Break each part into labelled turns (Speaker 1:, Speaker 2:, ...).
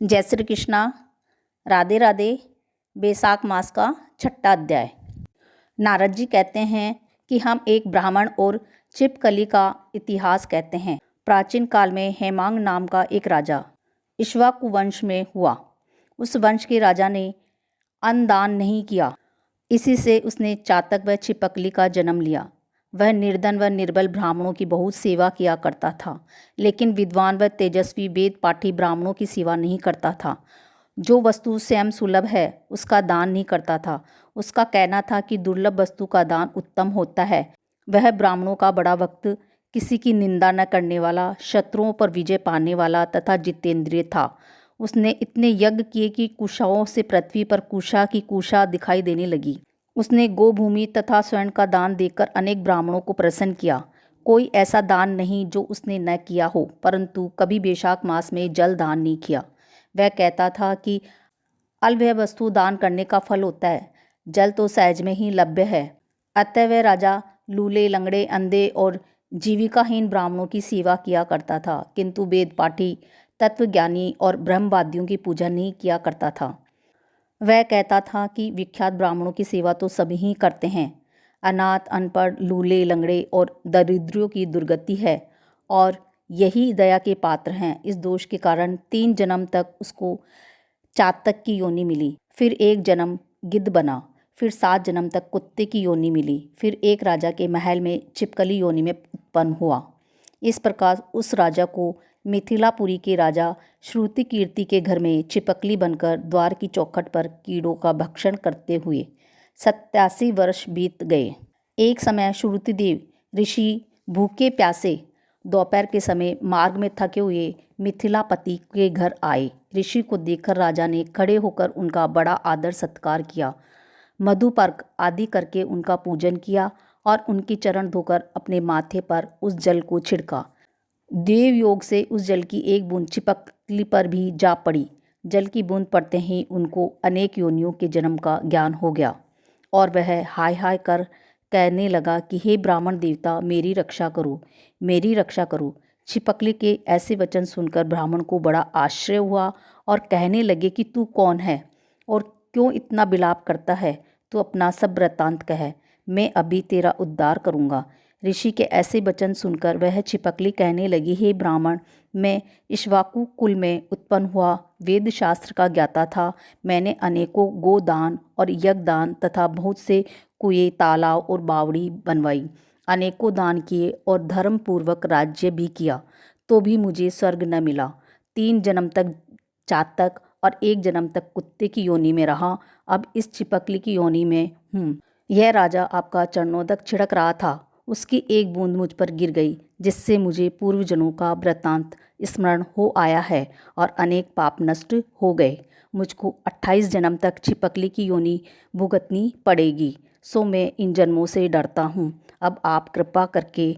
Speaker 1: जय श्री कृष्णा। राधे राधे। बैसाख मास का छठा अध्याय। नारद जी कहते हैं कि हम एक ब्राह्मण और छिपकली का इतिहास कहते हैं। प्राचीन काल में हेमांग नाम का एक राजा इक्ष्वाकु वंश में हुआ। उस वंश के राजा ने अन्न दान नहीं किया, इसी से उसने चातक व छिपकली का जन्म लिया। वह निर्धन व निर्बल ब्राह्मणों की बहुत सेवा किया करता था, लेकिन विद्वान व तेजस्वी वेद पाठी ब्राह्मणों की सेवा नहीं करता था। जो वस्तु स्वयं सुलभ है उसका दान नहीं करता था। उसका कहना था कि दुर्लभ वस्तु का दान उत्तम होता है। वह ब्राह्मणों का बड़ा भक्त, किसी की निंदा न करने वाला, शत्रुओं पर विजय पाने वाला तथा जितेंद्रिय था। उसने इतने यज्ञ किए कि कुशाओं से पृथ्वी पर कुशा की कुशा दिखाई देने लगी। उसने गोभूमि तथा स्वर्ण का दान देकर अनेक ब्राह्मणों को प्रसन्न किया। कोई ऐसा दान नहीं जो उसने न किया हो, परंतु कभी बैशाख मास में जल दान नहीं किया। वह कहता था कि अल्प वस्तु दान करने का फल होता है, जल तो सहज में ही लभ्य है। अतः वह राजा लूले, लंगड़े, अंधे और जीविकाहीन ब्राह्मणों की सेवा किया करता था, किंतु वेद पाठी, तत्वज्ञानी और ब्रह्मवादियों की पूजा नहीं किया करता था। वह कहता था कि विख्यात ब्राह्मणों की सेवा तो सभी ही करते हैं। अनाथ, अनपढ़, लूले, लंगड़े और दरिद्रों की दुर्गति है और यही दया के पात्र हैं। इस दोष के कारण 3 जन्म तक उसको चातक की योनि मिली, फिर 1 जन्म गिद्ध बना, फिर 7 जन्म तक कुत्ते की योनि मिली, फिर एक राजा के महल में छिपकली योनि में उत्पन्न हुआ। इस प्रकार उस राजा को मिथिलापुरी के राजा श्रुति कीर्ति के घर में छिपकली बनकर द्वार की चौखट पर कीड़ों का भक्षण करते हुए 87 वर्ष बीत गए। एक समय श्रुतिदेव ऋषि भूखे प्यासे दोपहर के समय मार्ग में थके हुए मिथिलापति के घर आए। ऋषि को देखकर राजा ने खड़े होकर उनका बड़ा आदर सत्कार किया, मधुपर्क आदि करके उनका पूजन किया और उनकी चरण धोकर अपने माथे पर उस जल को छिड़का। देव योग से उस जल की एक बूंद छिपकली पर भी जा पड़ी। जल की बूंद पड़ते ही उनको अनेक योनियों के जन्म का ज्ञान हो गया और वह हाय हाय कर कहने लगा कि हे ब्राह्मण देवता, मेरी रक्षा करो, मेरी रक्षा करो। छिपकली के ऐसे वचन सुनकर ब्राह्मण को बड़ा आश्चर्य हुआ और कहने लगे कि तू कौन है और क्यों इतना विलाप करता है? तू अपना सब वृत्तांत कह, मैं अभी तेरा उद्धार करूँगा। ऋषि के ऐसे वचन सुनकर वह छिपकली कहने लगी, हे ब्राह्मण, मैं इक्ष्वाकु कुल में उत्पन्न हुआ वेद शास्त्र का ज्ञाता था। मैंने अनेकों गोदान और यज्ञदान तथा बहुत से कुएं, तालाब और बावड़ी बनवाई, अनेकों दान किए और धर्म पूर्वक राज्य भी किया, तो भी मुझे स्वर्ग न मिला। 3 जन्म तक चातक और 1 जन्म तक कुत्ते की योनि में रहा, अब इस छिपकली की योनि में हूँ। यह राजा आपका चरणोदक छिड़क रहा था, उसकी एक बूंद मुझ पर गिर गई, जिससे मुझे पूर्वजनों का वृत्तांत स्मरण हो आया है और अनेक पाप नष्ट हो गए। मुझको 28 जन्म तक छिपकली की योनि भुगतनी पड़ेगी, सो मैं इन जन्मों से डरता हूँ। अब आप कृपा करके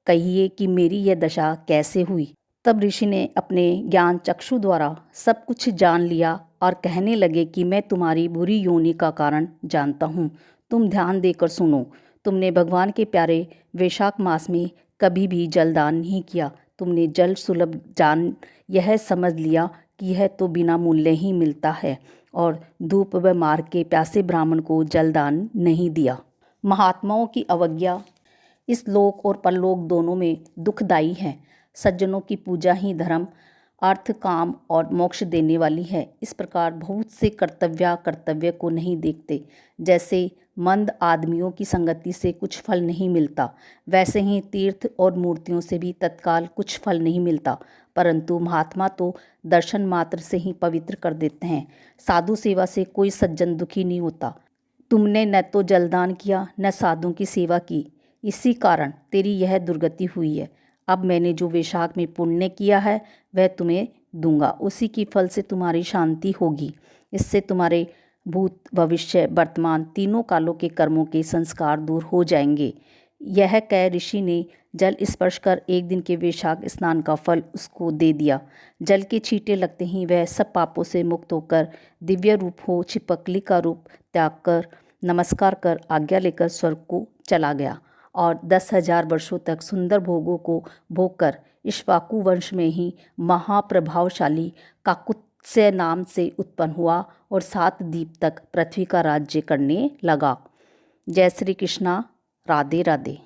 Speaker 1: कहिए कि मेरी यह दशा कैसे हुई। तब ऋषि ने अपने ज्ञान चक्षु द्वारा सब कुछ जान लिया और कहने लगे कि मैं तुम्हारी बुरी योनि का कारण जानता हूँ। तुम ध्यान देकर सुनो। तुमने भगवान के प्यारे वैशाख मास में कभी भी जलदान नहीं किया। तुमने जल सुलभ जान यह समझ लिया कि यह तो बिना मूल्य ही मिलता है और धूप व मार्ग के प्यासे ब्राह्मण को जलदान नहीं दिया। महात्माओं की अवज्ञा इस लोक और परलोक दोनों में दुखदायी है। सज्जनों की पूजा ही धर्म, अर्थ, काम और मोक्ष देने वाली है। इस प्रकार बहुत से कर्तव्य को नहीं देखते। जैसे मंद आदमियों की संगति से कुछ फल नहीं मिलता, वैसे ही तीर्थ और मूर्तियों से भी तत्काल कुछ फल नहीं मिलता, परंतु महात्मा तो दर्शन मात्र से ही पवित्र कर देते हैं। साधु सेवा से कोई सज्जन दुखी नहीं होता। तुमने न तो जलदान किया न साधुओं की सेवा की, इसी कारण तेरी यह दुर्गति हुई है। अब मैंने जो वैशाख में पुण्य किया है वह तुम्हें दूंगा, उसी की फल से तुम्हारी शांति होगी। इससे तुम्हारे भूत, भविष्य, वर्तमान तीनों कालों के कर्मों के संस्कार दूर हो जाएंगे। यह कह ऋषि ने जल स्पर्श कर एक दिन के वैशाख स्नान का फल उसको दे दिया। जल के छींटे लगते ही वह सब पापों से मुक्त होकर दिव्य रूप हो छिपकली का रूप त्याग कर नमस्कार कर आज्ञा लेकर स्वर्ग को चला गया और 10,000 वर्षों तक सुंदर भोगों को भोग कर इक्ष्वाकु वंश में ही महाप्रभावशाली मत्स्य नाम से उत्पन्न हुआ और 7 द्वीप तक पृथ्वी का राज्य करने लगा। जय श्री कृष्णा। राधे राधे।